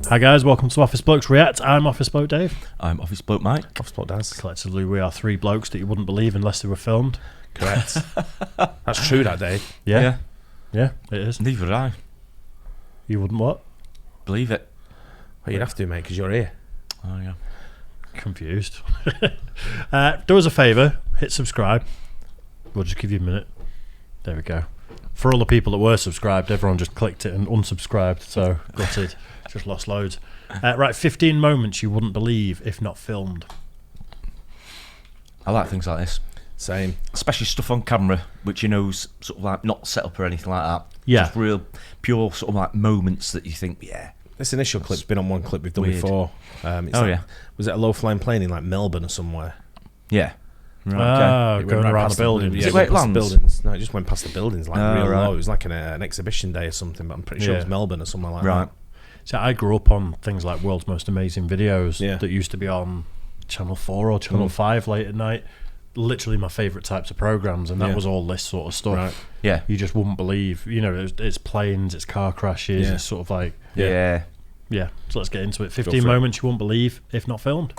Hi guys, welcome to Office Blokes React. I'm Office Bloke Dave. I'm Office Bloke Mike. Office Bloke Daz. Collectively, we are three blokes that you wouldn't believe unless they were filmed. Correct. That's true that day. Yeah, it is. Neither would I. You wouldn't what? Believe it. Well, you'd have to, mate, because you're here. Oh, yeah. Confused. Do us a favour, hit subscribe. We'll just give you a minute. There we go. For all the people that were subscribed, everyone just clicked it and unsubscribed, so gutted. Just lost loads. Right, 15 moments you wouldn't believe if not filmed. I like things like this. Same. Especially stuff on camera, which you know's sort of like not set up or anything like that. Yeah. Just real, pure sort of like moments that you think, yeah. This initial clip's been on one clip we've done Weird. before. Yeah. Was it a low-flying plane in like Melbourne or somewhere? Yeah. Right, going around past the building. Is it where it past the lands? buildings. No, it just went past the buildings like real right. low. It was like an exhibition day or something, but I'm pretty sure it was Melbourne or somewhere like Right. that. So I grew up on things like World's Most Amazing Videos that used to be on Channel 4 or Channel 5 late at night. Literally my favourite types of programmes, and that was all this sort of stuff. Right. Yeah. You just wouldn't believe, you know, it's planes, it's car crashes, it's sort of like, Yeah. so let's get into it. 15 moments you won't believe if not filmed.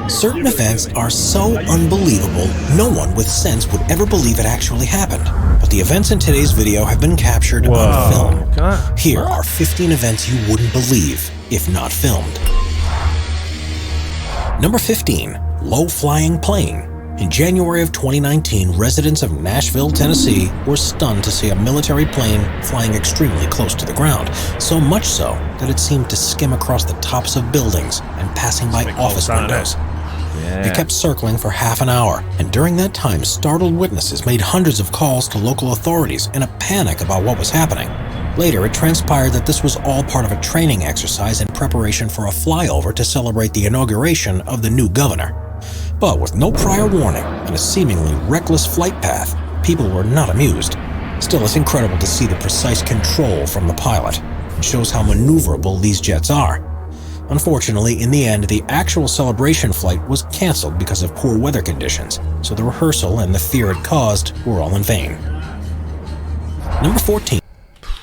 Certain events are so unbelievable, no one with sense would ever believe it actually happened. But the events in today's video have been captured on film. Here are 15 events you wouldn't believe if not filmed. Number 15, low-flying plane. In January of 2019, residents of Nashville, Tennessee were stunned to see a military plane flying extremely close to the ground, so much so that it seemed to skim across the tops of buildings and passing by office windows. It kept circling for half an hour, and during that time, startled witnesses made hundreds of calls to local authorities in a panic about what was happening. Later, it transpired that this was all part of a training exercise in preparation for a flyover to celebrate the inauguration of the new governor. But with no prior warning and a seemingly reckless flight path, people were not amused. Still, it's incredible to see the precise control from the pilot. It shows how maneuverable these jets are. Unfortunately, in the end, the actual celebration flight was canceled because of poor weather conditions, so the rehearsal and the fear it caused were all in vain. Number 14.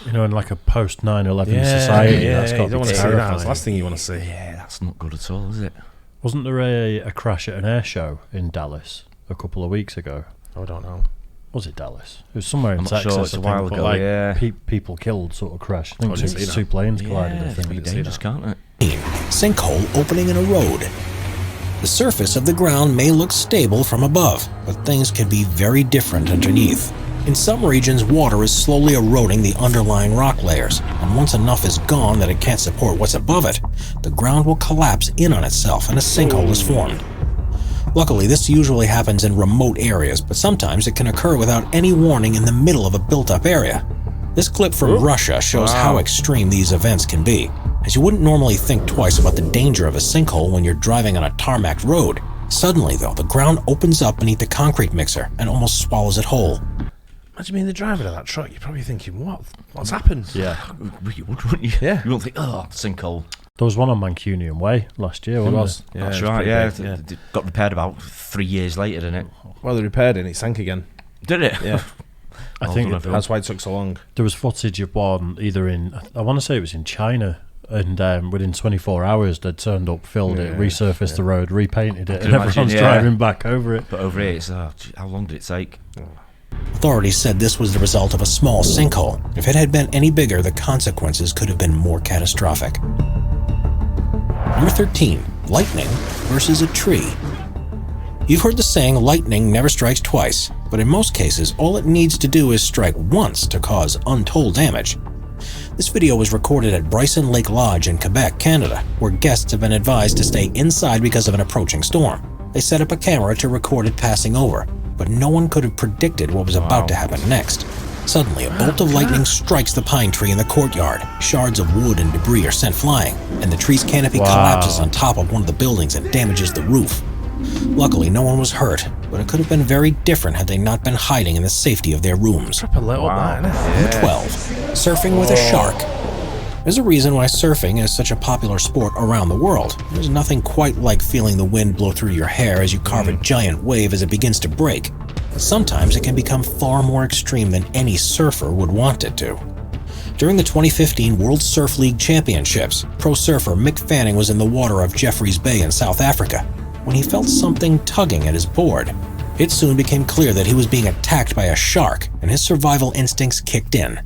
You know, in like a post 9/11 society, that's got you to don't be want to see that. terrifying. That's the last thing you want to see. Yeah, that's not good at all, is it? Wasn't there a crash at an air show in Dallas a couple of weeks ago? I don't know. Was it Dallas? It was somewhere in I'm not Texas. sure, it's a while but ago, like yeah. People killed sort of crash. I think I didn't see that. two planes collided, I Yeah, think. it can be dangerous, can't it? Sinkhole opening in a road. The surface of the ground may look stable from above, but things can be very different underneath. In some regions, water is slowly eroding the underlying rock layers, and once enough is gone that it can't support what's above it, the ground will collapse in on itself and a sinkhole is formed. Luckily, this usually happens in remote areas, but sometimes it can occur without any warning in the middle of a built-up area. This clip from Russia shows how extreme these events can be, as you wouldn't normally think twice about the danger of a sinkhole when you're driving on a tarmac road. Suddenly, though, the ground opens up beneath the concrete mixer and almost swallows it whole. Imagine being the driver of that truck. You're probably thinking, what's happened? Yeah. You would, wouldn't you? Yeah. You won't think, oh, sinkhole. There was one on Mancunian Way last year, wasn't there? Yeah, That's it was right, pretty yeah. big, It got repaired about 3 years later, didn't it? Well, they repaired it and it sank again. Did it? Yeah. I think That's why it took so long. there was footage of one either in, I want to say it was in China, and within 24 hours they'd turned up, filled it, resurfaced the road, repainted it, and imagine, everyone's driving back over it. But over here, it's, how long did it take? Authorities said this was the result of a small sinkhole. If it had been any bigger, the consequences could have been more catastrophic. Number 13, lightning versus a tree. You've heard the saying, lightning never strikes twice, but in most cases, all it needs to do is strike once to cause untold damage. This video was recorded at Bryson Lake Lodge in Quebec, Canada, where guests have been advised to stay inside because of an approaching storm. They set up a camera to record it passing over, but no one could have predicted what was about to happen next. Suddenly, a bolt of lightning strikes the pine tree in the courtyard. Shards of wood and debris are sent flying, and the tree's canopy collapses on top of one of the buildings and damages the roof. Luckily, no one was hurt, but it could have been very different had they not been hiding in the safety of their rooms. Proper little man. Number 12, surfing with a shark. There's a reason why surfing is such a popular sport around the world. There's nothing quite like feeling the wind blow through your hair as you carve a giant wave as it begins to break. But sometimes it can become far more extreme than any surfer would want it to. During the 2015 World Surf League Championships, pro surfer Mick Fanning was in the water of Jeffreys Bay in South Africa when he felt something tugging at his board. It soon became clear that he was being attacked by a shark, and his survival instincts kicked in.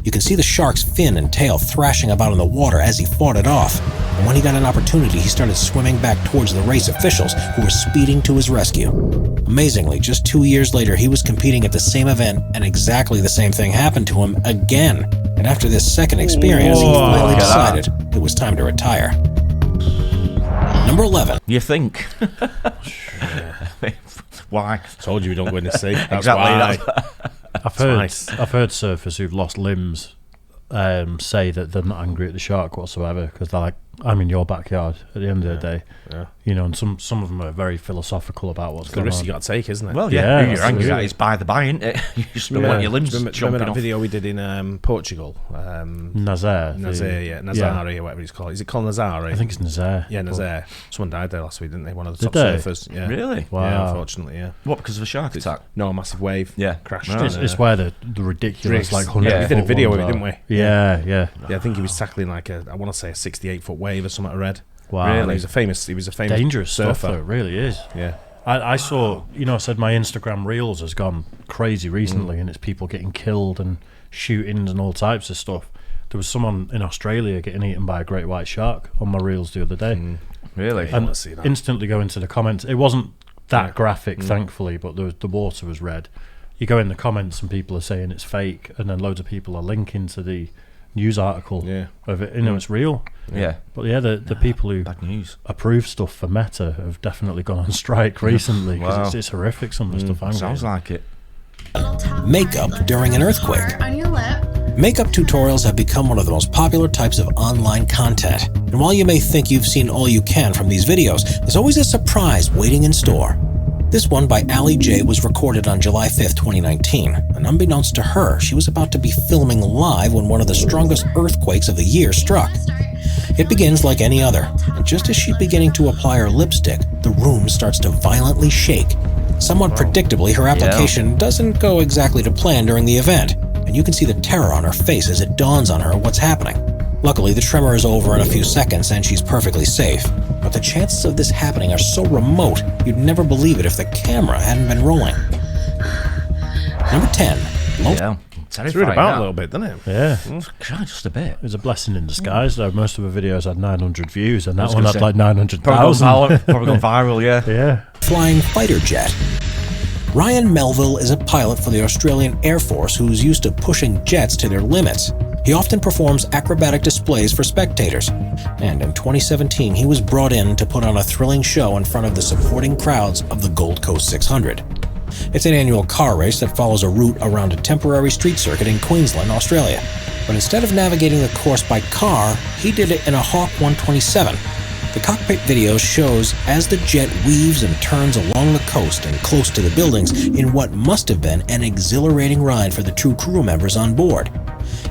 You can see the shark's fin and tail thrashing about in the water as he fought it off, and when he got an opportunity, he started swimming back towards the race officials who were speeding to his rescue. Amazingly, just 2 years later, he was competing at the same event, and exactly the same thing happened to him again. And after this second experience, he finally decided it was time to retire. Number 11. You think? Why? Told you we don't go in the sea. That's Exactly. why. I've heard surfers who've lost limbs say that they're not angry at the shark whatsoever because they're like, I'm in your backyard at the end of the day. Yeah. You know, and some of them are very philosophical about what's The going risk on. you got to take, isn't it? Well, Yeah, who you're angry absolutely. at is by the by, isn't it? You just don't want your limbs remember jumping that off. video we did in Portugal? Nazare. Nazari or whatever it's called. Is it called Nazari? I think it's Nazare. Yeah, Nazare. Someone died there last week, didn't they? One of the Did top they? surfers. Yeah. Really? Wow. Yeah, unfortunately, yeah. What, because of a shark attack? No, a massive wave. Yeah. Crashed. Right. It's where the ridiculous, Rigs. like 100 Yeah. We did a foot video ones of it, are. didn't we? Yeah. Yeah, I think he was tackling like I want to say a 68-foot wave or something I read. Wow. And he was a famous Dangerous stuff, though. surfer. It really is. Yeah. I saw, I said my Instagram Reels has gone crazy recently, and it's people getting killed and shootings and all types of stuff. There was someone in Australia getting eaten by a great white shark on my Reels the other day. Really? I wanna see that. Instantly go into the comments. It wasn't that graphic, thankfully, but the water was red. You go in the comments and people are saying it's fake, and then loads of people are linking to the news article of it. It's real. Yeah. But yeah, the people who Bad news. approve stuff for Meta have definitely gone on strike recently because Wow. it's horrific, some of the stuff I'm Sounds getting. like it. Makeup during an earthquake. On your lip. Makeup tutorials have become one of the most popular types of online content. And while you may think you've seen all you can from these videos, there's always a surprise waiting in store. This one by Ali J was recorded on July 5th, 2019. And unbeknownst to her, she was about to be filming live when one of the strongest earthquakes of the year struck. It begins like any other, and just as she's beginning to apply her lipstick, the room starts to violently shake. Somewhat predictably, her application doesn't go exactly to plan during the event, and you can see the terror on her face as it dawns on her what's happening. Luckily, the tremor is over in a few seconds and she's perfectly safe. But the chances of this happening are so remote, you'd never believe it if the camera hadn't been rolling. Number 10. Yeah. It's Terrifying. really about that. a little bit, doesn't it? Yeah. God, just a bit. It was a blessing in disguise, though. Most of the videos had 900 views, and that was one gonna had say, like Probably 900,000. probably gone viral, yeah. Yeah. Flying fighter jet. Ryan Melville is a pilot for the Australian Air Force who's used to pushing jets to their limits. He often performs acrobatic displays for spectators. And in 2017, he was brought in to put on a thrilling show in front of the supporting crowds of the Gold Coast 600. It's an annual car race that follows a route around a temporary street circuit in Queensland, Australia. But instead of navigating the course by car, he did it in a Hawk 127. The cockpit video shows as the jet weaves and turns along the coast and close to the buildings in what must have been an exhilarating ride for the two crew members on board.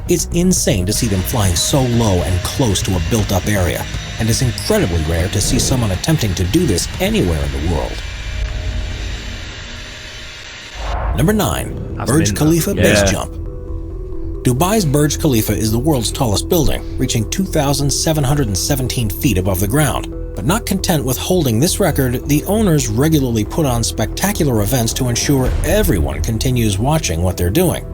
It's insane to see them flying so low and close to a built-up area, and it's incredibly rare to see someone attempting to do this anywhere in the world. Number 9. Burj Khalifa Base Jump. Dubai's Burj Khalifa is the world's tallest building, reaching 2,717 feet above the ground. But not content with holding this record, the owners regularly put on spectacular events to ensure everyone continues watching what they're doing.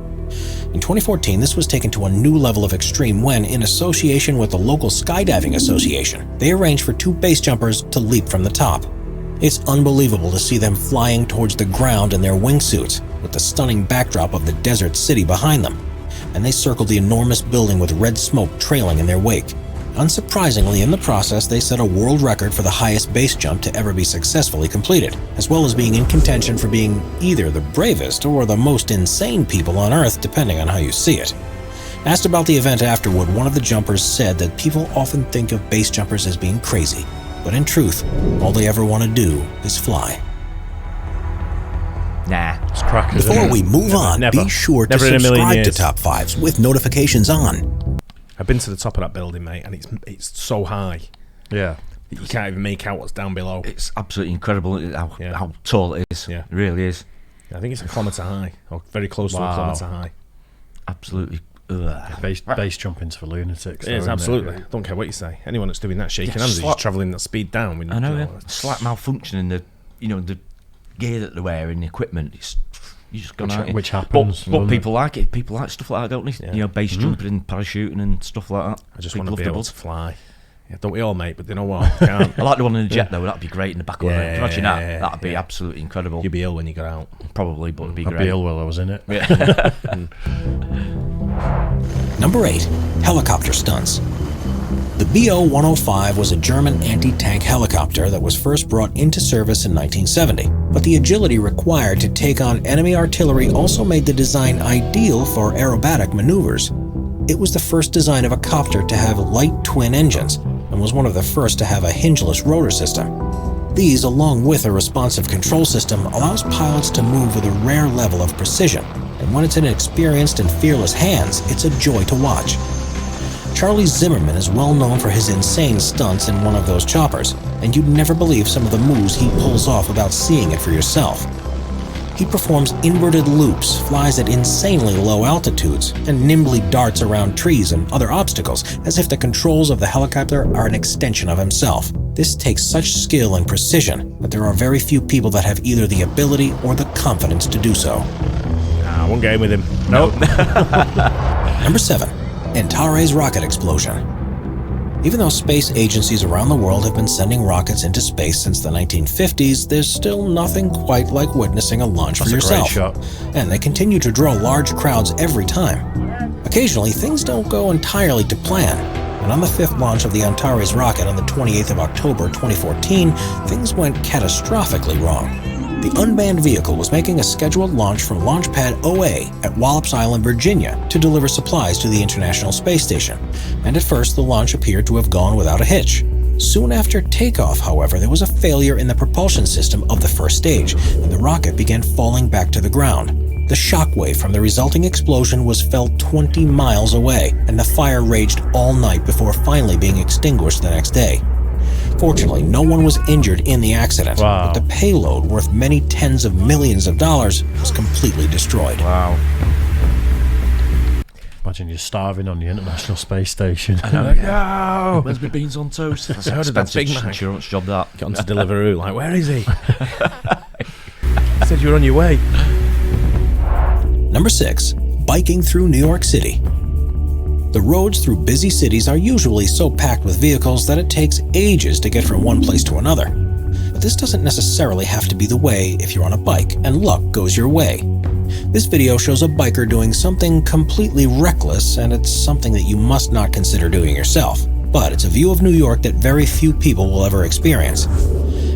In 2014, this was taken to a new level of extreme when, in association with the local skydiving association, they arranged for 2 base jumpers to leap from the top. It's unbelievable to see them flying towards the ground in their wingsuits, with the stunning backdrop of the desert city behind them. And they circled the enormous building with red smoke trailing in their wake. Unsurprisingly, in the process, they set a world record for the highest base jump to ever be successfully completed, as well as being in contention for being either the bravest or the most insane people on Earth, depending on how you see it. Asked about the event afterward, one of the jumpers said that people often think of base jumpers as being crazy, but in truth, all they ever want to do is fly. Nah. It's crackers. Before isn't we it? move on, never. be sure to Never in a million subscribe to years. Top 5s with notifications on. I've been to the top of that building, mate, and it's so high. Yeah. You can't even make out what's down below. It's absolutely incredible how tall it is. Yeah. It really is. I think it's a kilometre high, or very close to a Wow. kilometre high. Absolutely Base jumping's for lunatics. It is, though, isn't absolutely. it? Don't care what you say. Anyone that's doing that shaking Yeah, hands is slap- just travelling that speed down. When I know, you yeah. Slight malfunction in the, the gear that they're wearing, the equipment. You just gone out. Which happens. But people like it. People like stuff like that, don't they? Yeah. Base jumping and parachuting and stuff like that. I just People want to love be the able buzz. to fly. Yeah, don't we all, mate? But you know what? Can't. I like the one in the jet though. That'd be great in the back of it. Yeah, Imagine yeah, that. That'd be absolutely incredible. You'd be ill when you got out. Probably, but it'd be I'd great. be ill while I was in it. Yeah. Number 8. Helicopter stunts. The BO-105 was a German anti-tank helicopter that was first brought into service in 1970, but the agility required to take on enemy artillery also made the design ideal for aerobatic maneuvers. It was the first design of a copter to have light twin engines, and was one of the first to have a hingeless rotor system. These, along with a responsive control system, allows pilots to move with a rare level of precision, and when it's in experienced and fearless hands, it's a joy to watch. Charlie Zimmerman is well known for his insane stunts in one of those choppers, and you'd never believe some of the moves he pulls off without seeing it for yourself. He performs inverted loops, flies at insanely low altitudes, and nimbly darts around trees and other obstacles as if the controls of the helicopter are an extension of himself. This takes such skill and precision that there are very few people that have either the ability or the confidence to do so. I won't get in with him. Nope. Number 7. Antares rocket explosion. Even though space agencies around the world have been sending rockets into space since the 1950s, there's still nothing quite like witnessing a launch for yourself. Great shot. And they continue to draw large crowds every time. Occasionally, things don't go entirely to plan. And on the 5th launch of the Antares rocket on the 28th of October 2014, things went catastrophically wrong. The unmanned vehicle was making a scheduled launch from Launch Pad OA at Wallops Island, Virginia, to deliver supplies to the International Space Station, and at first the launch appeared to have gone without a hitch. Soon after takeoff, however, there was a failure in the propulsion system of the first stage, and the rocket began falling back to the ground. The shockwave from the resulting explosion was felt 20 miles away, and the fire raged all night before finally being extinguished the next day. Fortunately, no one was injured in the accident, Wow. but the payload, worth many tens of millions of dollars, was completely destroyed. Wow. Imagine you're starving on the International Space Station. No. Where's my beans on toast? That's I heard of that expensive Big Mac. insurance job, that. Got on to Deliveroo. Like, where is he? Said you were on your way. Number 6. Biking through New York City. The roads through busy cities are usually so packed with vehicles that it takes ages to get from one place to another. But this doesn't necessarily have to be the way if you're on a bike and luck goes your way. This video shows a biker doing something completely reckless, and it's something that you must not consider doing yourself. But it's a view of New York that very few people will ever experience.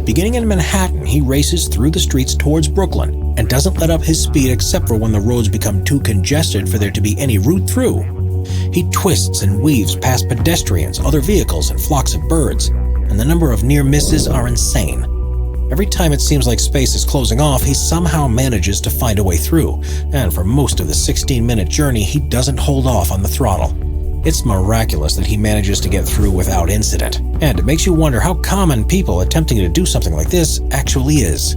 Beginning in Manhattan, he races through the streets towards Brooklyn and doesn't let up his speed except for when the roads become too congested for there to be any route through. He twists and weaves past pedestrians, other vehicles, and flocks of birds, and the number of near misses are insane. Every time it seems like space is closing off, he somehow manages to find a way through, and for most of the 16-minute journey, he doesn't hold off on the throttle. It's miraculous that he manages to get through without incident, and it makes you wonder how common people attempting to do something like this actually is.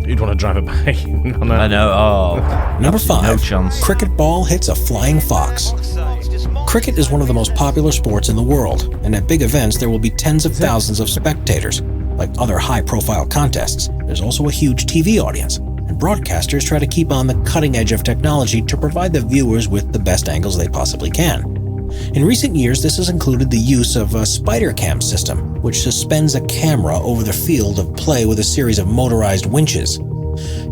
You'd want to drive a bike. I know. Oh. Number 5. No chance. Cricket ball hits a flying fox. Cricket is one of the most popular sports in the world, and at big events there will be tens of thousands of spectators. Like other high-profile contests, there's also a huge TV audience, and broadcasters try to keep on the cutting edge of technology to provide the viewers with the best angles they possibly can. In recent years, this has included the use of a spider cam system, which suspends a camera over the field of play with a series of motorized winches.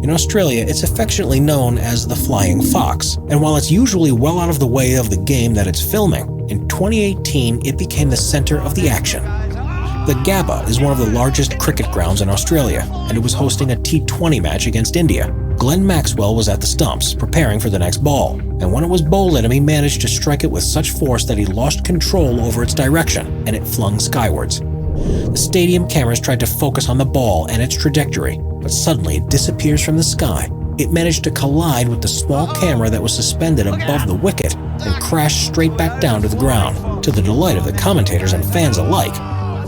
In Australia, it's affectionately known as the flying fox, and while it's usually well out of the way of the game that it's filming, in 2018 it became the center of the action. The Gabba is one of the largest cricket grounds in Australia, and it was hosting a T20 match against India. Glenn Maxwell was at the stumps, preparing for the next ball, and when it was bowled at him, he managed to strike it with such force that he lost control over its direction, and it flung skywards. The stadium cameras tried to focus on the ball and its trajectory, but suddenly it disappears from the sky. It managed to collide with the small camera that was suspended above the wicket and crash straight back down to the ground, to the delight of the commentators and fans alike.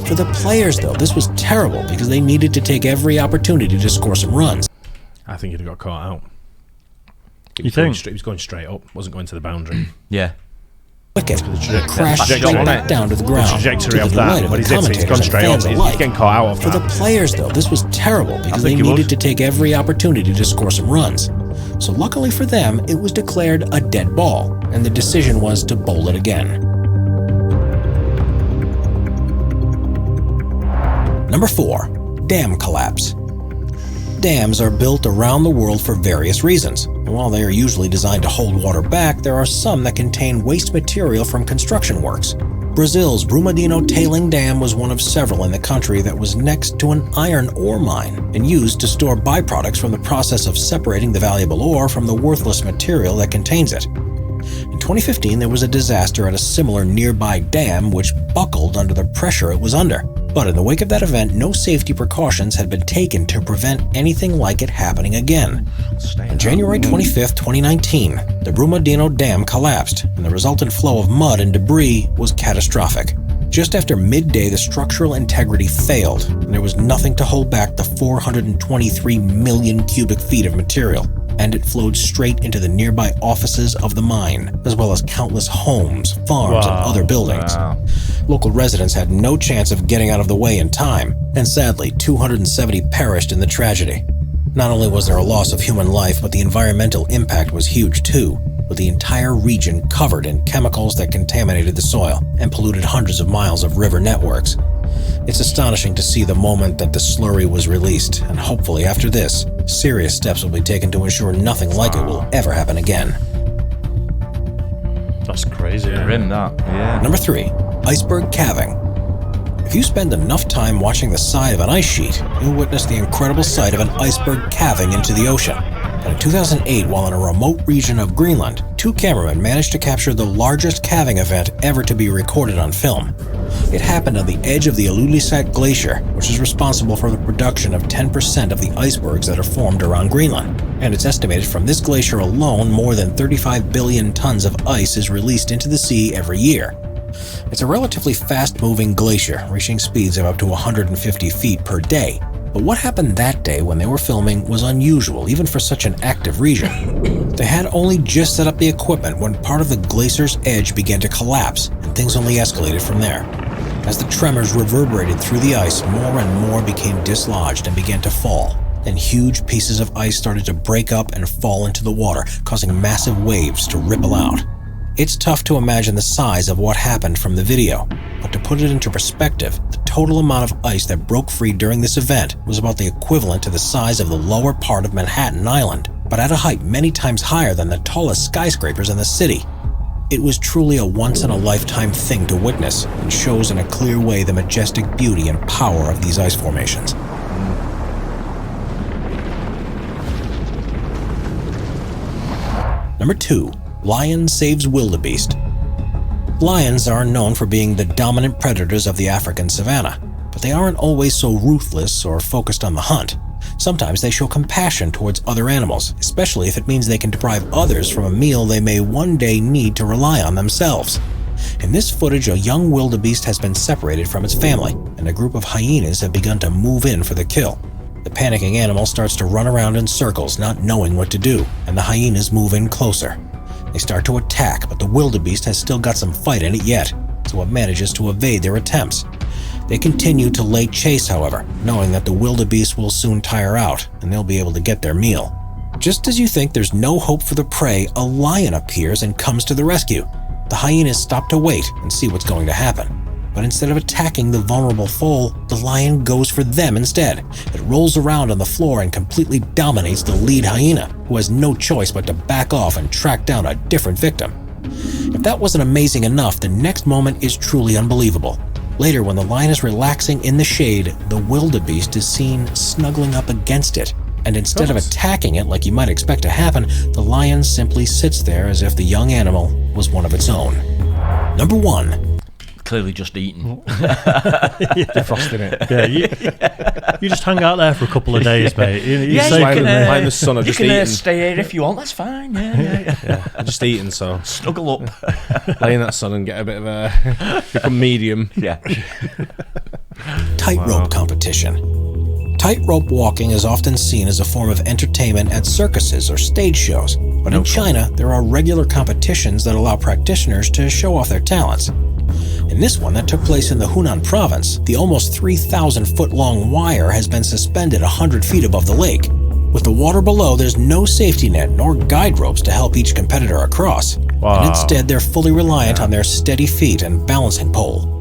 For the players, though, this was terrible because they needed to take every opportunity to score some runs. I think you'd have got caught out. He You was going think? he was going straight up, wasn't going to the boundary. Yeah. wicket, trajectory- crashed the straight trajectory- back down to the The ground. trajectory to the of delight that, when the he's hit it, he's commentators gone and straight up. fans He's alike. getting caught out of For the that. players, though, this was terrible because they think he needed would. to take every opportunity to score some runs. So luckily for them, it was declared a dead ball, and the decision was to bowl it again. Number 4. Dam collapse. Dams are built around the world for various reasons, and while they are usually designed to hold water back, there are some that contain waste material from construction works. Brazil's Brumadinho Tailing Dam was one of several in the country that was next to an iron ore mine and used to store byproducts from the process of separating the valuable ore from the worthless material that contains it. In 2015, there was a disaster at a similar nearby dam which buckled under the pressure it was under. But in the wake of that event, no safety precautions had been taken to prevent anything like it happening again. On January 25, 2019, the Brumadinho Dam collapsed, and the resultant flow of mud and debris was catastrophic. Just after midday, the structural integrity failed, and there was nothing to hold back the 423 million cubic feet of material, and it flowed straight into the nearby offices of the mine, as well as countless homes, farms, and other buildings. Wow. Local residents had no chance of getting out of the way in time, and sadly, 270 perished in the tragedy. Not only was there a loss of human life, but the environmental impact was huge too, with the entire region covered in chemicals that contaminated the soil and polluted hundreds of miles of river networks. It's astonishing to see the moment that the slurry was released, and hopefully after this, serious steps will be taken to ensure nothing like it will ever happen again. That's crazy. Grim, that. Yeah. Number 3. Iceberg calving. If you spend enough time watching the side of an ice sheet, you'll witness the incredible sight of an iceberg calving into the ocean. And in 2008, while in a remote region of Greenland, 2 cameramen managed to capture the largest calving event ever to be recorded on film. It happened on the edge of the Ilulissat Glacier, which is responsible for the production of 10% of the icebergs that are formed around Greenland. And it's estimated from this glacier alone, more than 35 billion tons of ice is released into the sea every year. It's a relatively fast-moving glacier, reaching speeds of up to 150 feet per day. But what happened that day when they were filming was unusual, even for such an active region. They had only just set up the equipment when part of the glacier's edge began to collapse, and things only escalated from there. As the tremors reverberated through the ice, more and more became dislodged and began to fall. Then huge pieces of ice started to break up and fall into the water, causing massive waves to ripple out. It's tough to imagine the size of what happened from the video, but to put it into perspective, the total amount of ice that broke free during this event was about the equivalent to the size of the lower part of Manhattan Island, but at a height many times higher than the tallest skyscrapers in the city. It was truly a once-in-a-lifetime thing to witness, and shows in a clear way the majestic beauty and power of these ice formations. Number 2. Lion saves wildebeest. Lions are known for being the dominant predators of the African savanna, but they aren't always so ruthless or focused on the hunt. Sometimes they show compassion towards other animals, especially if it means they can deprive others from a meal they may one day need to rely on themselves. In this footage, a young wildebeest has been separated from its family, and a group of hyenas have begun to move in for the kill. The panicking animal starts to run around in circles, not knowing what to do, and the hyenas move in closer. They start to attack, but the wildebeest has still got some fight in it yet, so it manages to evade their attempts. They continue to lay chase, however, knowing that the wildebeest will soon tire out, and they'll be able to get their meal. Just as you think there's no hope for the prey, a lion appears and comes to the rescue. The hyenas stop to wait and see what's going to happen. But instead of attacking the vulnerable foal, the lion goes for them instead. It rolls around on the floor and completely dominates the lead hyena, who has no choice but to back off and track down a different victim. If that wasn't amazing enough, the next moment is truly unbelievable. Later, when the lion is relaxing in the shade, the wildebeest is seen snuggling up against it. And instead of attacking it like you might expect to happen, the lion simply sits there as if the young animal was one of its own. Number 1. Clearly just eating. Defrosting it. Yeah, You just hang out there for a couple of days, mate. You yeah, say you can, Mine the sun are you just can eating. stay here if you want. That's fine. Yeah. Yeah, I'm just eating, so Snuggle up. lay in that sun and get a bit of a become medium. Yeah. Tightrope competition. Tightrope walking is often seen as a form of entertainment at circuses or stage shows, but in China, there are regular competitions that allow practitioners to show off their talents. In this one that took place in the Hunan province, the almost 3,000-foot-long wire has been suspended 100 feet above the lake. With the water below, there's no safety net nor guide ropes to help each competitor across, and instead they're fully reliant on their steady feet and balancing pole.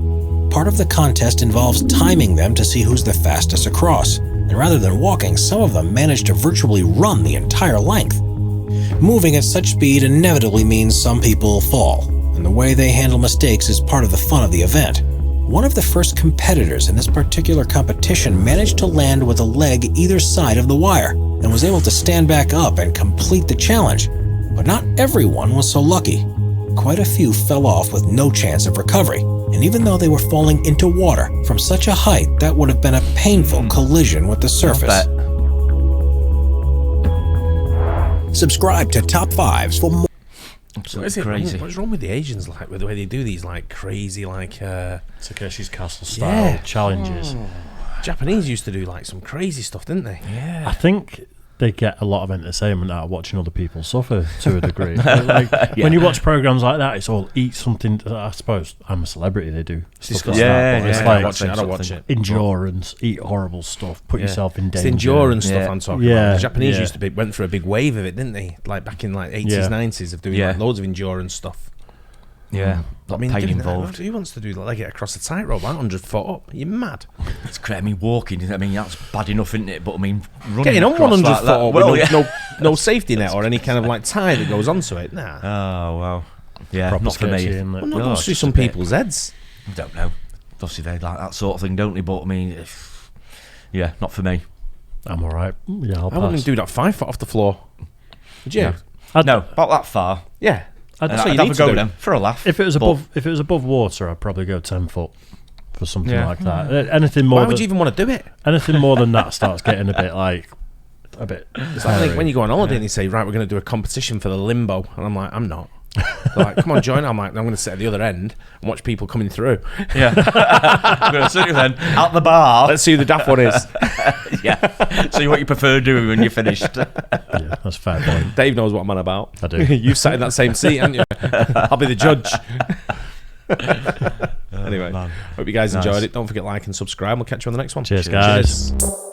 Part of the contest involves timing them to see who's the fastest across, and rather than walking, some of them manage to virtually run the entire length. Moving at such speed inevitably means some people fall, and the way they handle mistakes is part of the fun of the event. One of the first competitors in this particular competition managed to land with a leg either side of the wire, and was able to stand back up and complete the challenge. But not everyone was so lucky. Quite a few fell off with no chance of recovery, and even though they were falling into water from such a height, that would have been a painful collision with the surface. Subscribe to Top 5s for more. Absolutely crazy. What's wrong with the Asians, like, with the way they do these, like, crazy, like... Takeshi's Castle style challenges. Japanese used to do, like, some crazy stuff, didn't they? Yeah. I think they get a lot of entertainment out of watching other people suffer to a degree. Like, when you watch programs like that, it's all eat something. I suppose I'm a celebrity. They do stuff like that, but it's like I don't watch it. endurance, eat horrible stuff, put yourself in danger. It's endurance stuff I'm talking about. The Japanese used to went through a big wave of it, didn't they? Like back in like 80s, 90s of doing like, loads of endurance stuff. Yeah, I mean, pain involved. Who wants to do like get across the tightrope 100 foot up? You're mad. It's crazy. I mean, walking. I mean, that's bad enough, isn't it? But I mean, running getting on 100 foot up with no safety net or any kind of like tie that goes onto it. Nah. Oh well. Yeah, Proper not for me. sketchy, Well, not goes through some people's heads. I don't know. Obviously, they like that sort of thing, don't they? But I mean, yeah, not for me. I'm all right. Yeah, I'll I wouldn't pass. do that 5 foot off the floor. Would you? Yeah. No, about that far. Yeah. I'd That's what you have need a to go do. then for a laugh. If it was above water, I'd probably go 10 foot for something like that. Anything Why more. would you even want to do it? Anything more than that starts getting a bit. It's like when you go on holiday and you say, right, we're going to do a competition for the limbo. And I'm like, I'm not. They're like, come on, join. I'm like, I'm going to sit at the other end and watch people coming through. Yeah. I'm going to sit you then at the bar. Let's see who the daft one is. Yeah. See what you prefer doing when you're finished. Yeah, that's a fair point. Dave knows what I'm on about. I do. You sat in that same seat, haven't you? I'll be the judge. Anyway, hope you guys enjoyed it. Don't forget to like and subscribe. We'll catch you on the next one. Cheers, guys. Cheers.